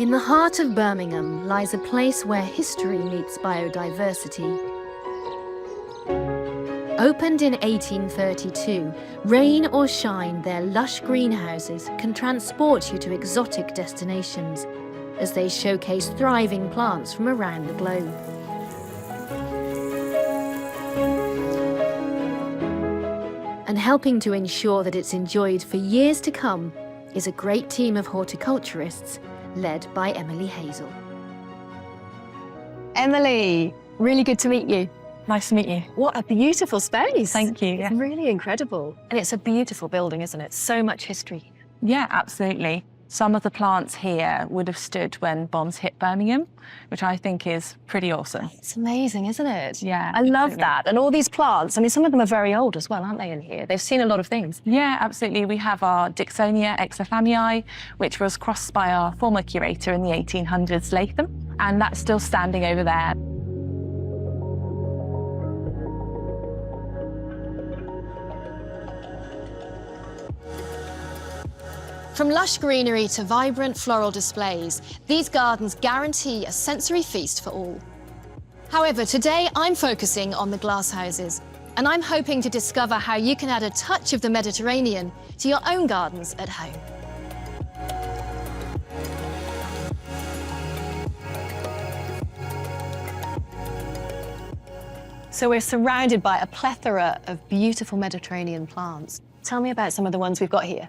In the heart of Birmingham lies a place where history meets biodiversity. Opened in 1832, rain or shine, their lush greenhouses can transport you to exotic destinations as they showcase thriving plants from around the globe. And helping to ensure that it's enjoyed for years to come is a great team of horticulturists led by Hazell. Emily, really good to meet you. Nice to meet you. What a beautiful space. Thank you. It's really incredible. And it's a beautiful building, isn't it? So much history. Yeah, absolutely. Some of the plants here would have stood when bombs hit Birmingham, which I think is pretty awesome. It's amazing, isn't it? Yeah. I love that. And all these plants, I mean, some of them are very old as well, aren't they, in here? They've seen a lot of things. Yeah, absolutely. We have our Dixonia exaflammei, which was crossed by our former curator in the 1800s, Latham, and that's still standing over there. From lush greenery to vibrant floral displays, these gardens guarantee a sensory feast for all. However, today I'm focusing on the glasshouses, and I'm hoping to discover how you can add a touch of the Mediterranean to your own gardens at home. So we're surrounded by a plethora of beautiful Mediterranean plants. Tell me about some of the ones we've got here.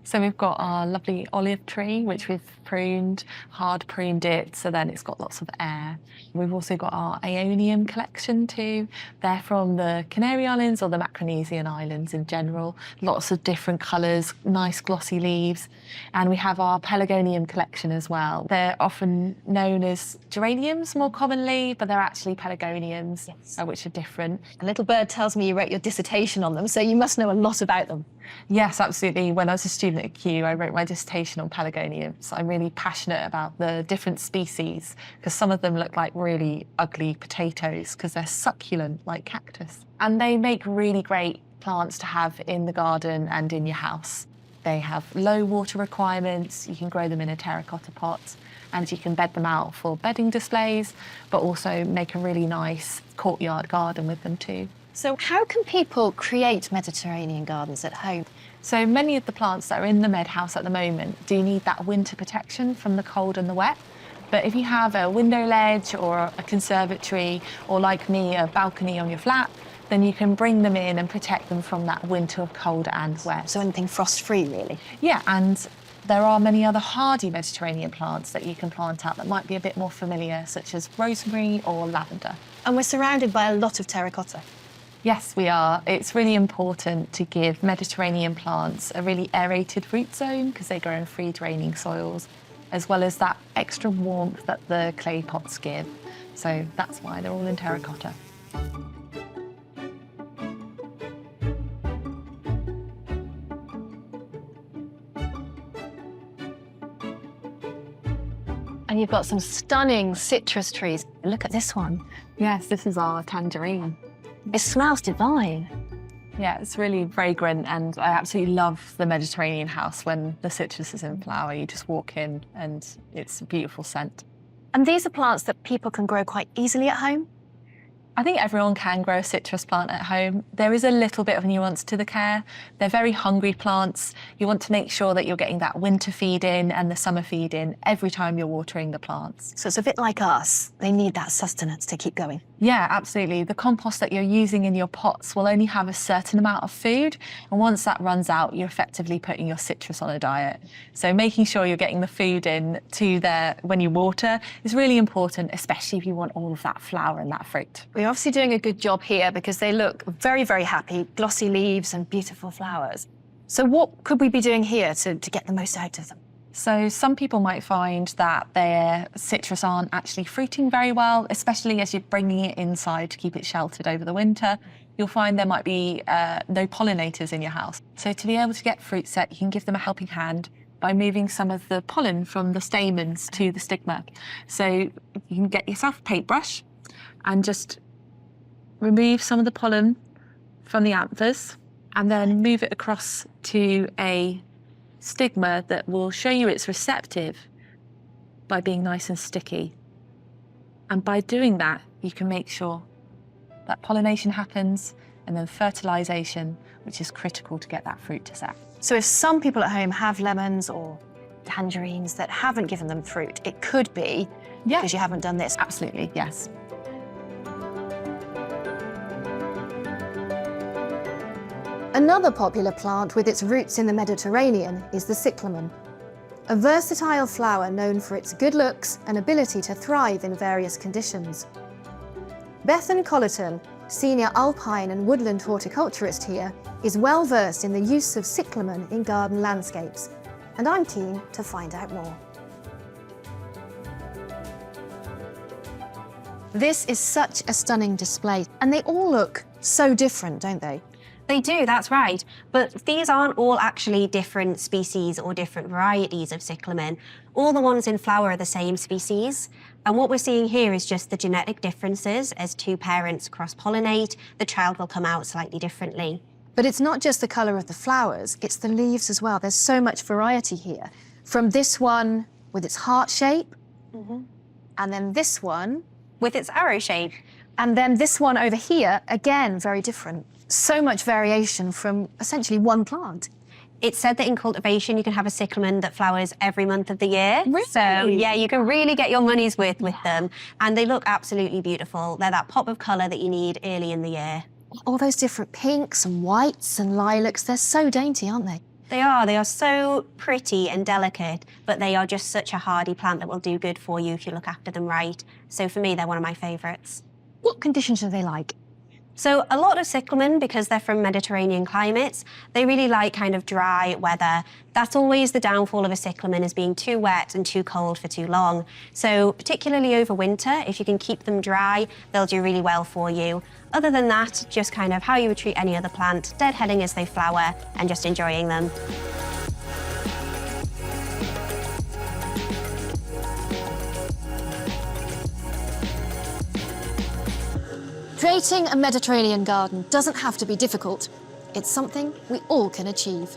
So we've got our lovely olive tree, which we've pruned, hard pruned it, so then it's got lots of air. We've also got our Aeonium collection too. They're from the Canary Islands or the Micronesian Islands in general. Lots of different colours, nice glossy leaves. And we have our Pelargonium collection as well. They're often known as geraniums more commonly, but they're actually pelargoniums, which are different. A little bird tells me you wrote your dissertation on them, so you must know a lot about them. Yes, absolutely. When I was a student at Kew, I wrote my dissertation on pelargoniums. I'm really passionate about the different species because some of them look like really ugly potatoes because they're succulent like cactus. And they make really great plants to have in the garden and in your house. They have low water requirements. You can grow them in a terracotta pot and you can bed them out for bedding displays, but also make a really nice courtyard garden with them too. So how can people create Mediterranean gardens at home? So many of the plants that are in the Med House at the moment do need that winter protection from the cold and the wet. But if you have a window ledge or a conservatory, or like me, a balcony on your flat, then you can bring them in and protect them from that winter of cold and wet. So anything frost-free, really? Yeah, and there are many other hardy Mediterranean plants that you can plant out that might be a bit more familiar, such as rosemary or lavender. And we're surrounded by a lot of terracotta. Yes, we are. It's really important to give Mediterranean plants a really aerated root zone because they grow in free draining soils, as well as that extra warmth that the clay pots give. So that's why they're all in terracotta. And you've got some stunning citrus trees. Look at this one. Yes, this is our tangerine. It smells divine. Yeah, it's really fragrant, and I absolutely love the Mediterranean house when the citrus is in flower. You just walk in and it's a beautiful scent. And these are plants that people can grow quite easily at home? I think everyone can grow a citrus plant at home. There is a little bit of nuance to the care. They're very hungry plants. You want to make sure that you're getting that winter feed in and the summer feed in every time you're watering the plants. So it's a bit like us. They need that sustenance to keep going. Yeah, absolutely. The compost that you're using in your pots will only have a certain amount of food. And once that runs out, you're effectively putting your citrus on a diet. So making sure you're getting the food in to there when you water is really important, especially if you want all of that flower and that fruit. We're obviously doing a good job here because they look very, very happy, glossy leaves and beautiful flowers. So what could we be doing here to get the most out of them? So some people might find that their citrus aren't actually fruiting very well, especially as you're bringing it inside to keep it sheltered over the winter. You'll find there might be no pollinators in your house. So to be able to get fruit set, you can give them a helping hand by moving some of the pollen from the stamens to the stigma. So you can get yourself a paintbrush and just remove some of the pollen from the anthers and then move it across to a stigma that will show you it's receptive by being nice and sticky. And by doing that, you can make sure that pollination happens and then fertilisation, which is critical to get that fruit to set. So if some people at home have lemons or tangerines that haven't given them fruit, it could be because you haven't done this. Absolutely, yes. Another popular plant with its roots in the Mediterranean is the cyclamen, a versatile flower known for its good looks and ability to thrive in various conditions. Bethan Collerton, senior alpine and woodland horticulturist here, is well versed in the use of cyclamen in garden landscapes, and I'm keen to find out more. This is such a stunning display, and they all look so different, don't they? They do, that's right. But these aren't all actually different species or different varieties of cyclamen. All the ones in flower are the same species. And what we're seeing here is just the genetic differences. As two parents cross-pollinate, the child will come out slightly differently. But it's not just the colour of the flowers, it's the leaves as well. There's so much variety here. From this one with its heart shape, and then this one With its arrow shape. and then this one over here, again, very different. So much variation from essentially one plant. It's said that in cultivation you can have a cyclamen that flowers every month of the year. Really? So yeah, you can really get your money's worth with them. And they look absolutely beautiful. They're that pop of colour that you need early in the year. All those different pinks and whites and lilacs, they're so dainty, aren't they? They are so pretty and delicate, but they are just such a hardy plant that will do good for you if you look after them right. So for me, they're one of my favourites. What conditions are they like? So a lot of cyclamen, because they're from Mediterranean climates, they really like kind of dry weather. That's always the downfall of a cyclamen, is being too wet and too cold for too long. So particularly over winter, if you can keep them dry, they'll do really well for you. Other than that, just kind of how you would treat any other plant, deadheading as they flower and just enjoying them. Creating a Mediterranean garden doesn't have to be difficult. It's something we all can achieve.